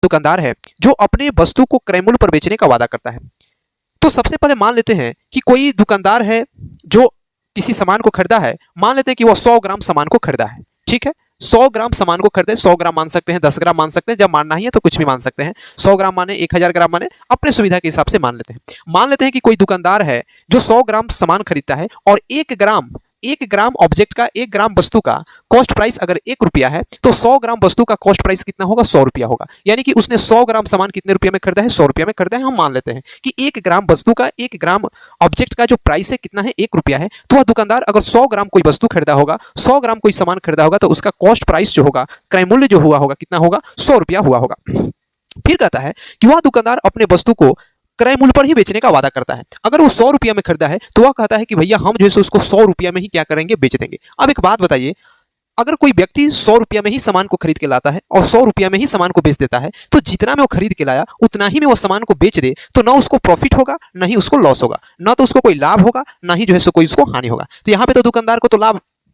दुकानदार है जो अपने वस्तु को क्रय मूल्य पर बेचने का वादा करता है। तो सबसे पहले मान लेते हैं कि कोई दुकानदार है जो किसी सामान को खरीदा है। मान लेते हैं कि वह 100 ग्राम सामान को खरीदा है, ठीक है। 100 ग्राम सामान को खरीदे, 100 ग्राम मान सकते हैं, 10 ग्राम मान सकते हैं, जब मानना ही है तो कुछ भी मान सकते हैं। 100 ग्राम माने, 1000 ग्राम माने, अपने सुविधा के हिसाब से मान लेते हैं। मान लेते हैं कि कोई दुकानदार है जो 100 ग्राम सामान खरीदता है और 1 ग्राम ऑब्जेक्ट का, 1 ग्राम वस्तु का कॉस्ट प्राइस अगर 1 रुपया है तो 100 ग्राम वस्तु का कॉस्ट प्राइस कितना होगा? 100 रुपया होगा। यानी कि उसने 100 ग्राम सामान कितने रुपये में खरीदा है? 100 रुपया में खरीदा है। हम मान लेते हैं कि 1 ग्राम वस्तु का, 1 ग्राम ऑब्जेक्ट का जो प्राइस है कितना है? 1 रुपया है। तो वह दुकानदार अगर 100 ग्राम कोई वस्तु खरीदा होगा, 100 ग्राम कोई सामान खरीदा होगा, तो उसका कॉस्ट प्राइस जो होगा, क्रय मूल्य जो हुआ होगा, कितना होगा? 100 रुपया हुआ होगा। फिर कहता है कि वह दुकानदार अपने वस्तु को क्रय मूल्य पर ही बेचने का वादा करता है। अगर वो 100 रुपया में खरीदा है तो वह कहता है कि भैया हम जो है उसको 100 रुपया में ही क्या करेंगे? बेच देंगे। अब एक बात बताइए, अगर कोई व्यक्ति 100 रुपया में ही सामान को खरीद के लाता है और 100 रुपया में ही सामान को बेच देता है, तो जितना में वो खरीद के लाया उतना ही में वो सामान को बेच दे, तो ना उसको प्रॉफिट होगा, ना ही उसको लॉस होगा, ना तो उसको कोई लाभ होगा, ना ही जो है कोई उसको हानि होगा। तो यहाँ पे तो दुकानदार को तो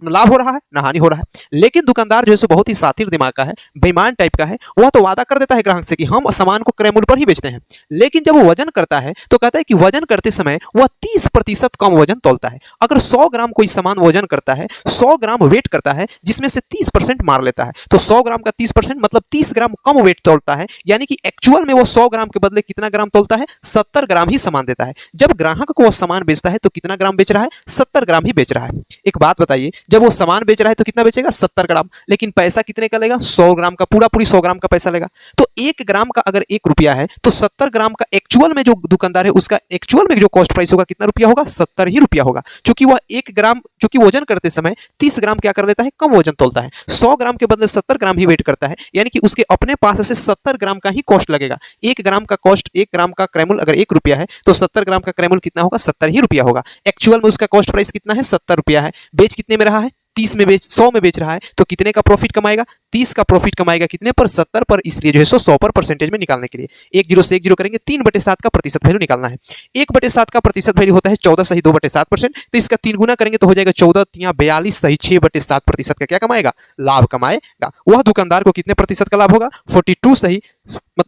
लाभ हो रहा है, ना हानि हो रहा है। लेकिन दुकानदार जो है बहुत ही शातिर दिमाग का है, बेईमान टाइप का है। वह तो वादा कर देता है ग्राहक से कि हम सामान को क्रय मूल्य पर ही बेचते हैं, लेकिन जब वो वजन करता है तो कहता है कि वजन करते समय वह 30% कम वजन तोलता है। अगर 100 ग्राम कोई सामान वजन करता है, 100 ग्राम वेट करता है, जिसमें से 30% मार लेता है, तो 100 ग्राम का 30% मतलब 30 ग्राम कम वेट तोलता है। यानी कि एक्चुअल में वो 100 ग्राम के बदले कितना ग्राम तोलता है? 70 ग्राम ही सामान देता है। जब ग्राहक को वो सामान बेचता है तो कितना ग्राम बेच रहा है? 70 ग्राम ही बेच रहा है। एक बात बताइए, जब वो सामान बेच रहा है तो कितना बेचेगा? 70 ग्राम। लेकिन पैसा कितने का लेगा? 100 ग्राम का, पूरी 100 ग्राम का पैसा लेगा। तो 1 ग्राम का अगर 1 रुपया है तो 70 ग्राम का एक्चुअल में जो दुकानदार है उसका एक्चुअल में जो कॉस्ट प्राइस होगा कितना रुपया होगा? 70 ही रुपया होगा। क्योंकि वह 1 ग्राम, चूंकि वजन करते समय 30 ग्राम क्या कर लेता है? कम वजन तोलता है। 100 ग्राम के बदले 70 ग्राम ही वेट करता है। यानी कि उसके अपने पास से 70 ग्राम का ही कॉस्ट लगेगा। 1 ग्राम का कॉस्ट, 1 ग्राम का क्रय मूल्य अगर 1 रुपया है तो 70 ग्राम का क्रय मूल्य कितना होगा? 70 ही रुपया होगा। एक्चुअल में उसका कॉस्ट प्राइस कितना है? 70 रुपया है। बेच कितने में रहा है? 30 में बेच, 100 में बेच रहा है, तो कितने का प्रॉफिट कमाएगा? 30 का प्रॉफिट कमाएगा। कितने पर? 70 पर। इसलिए जो है 100 पर परसेंटेज में निकालने के लिए 1 0 से 1 0 करेंगे, 3/7 का प्रतिशत वैल्यू निकालना है। 1/7 का प्रतिशत वैल्यू होता है 14 सही 2/7%। तो इसका 3 गुना करेंगे तो हो जाएगा 14 या 42 सही 6/7% का क्या कमाएगा? लाभ कमाएगा। वह दुकानदार को कितने प्रतिशत का लाभ होगा? 42 सही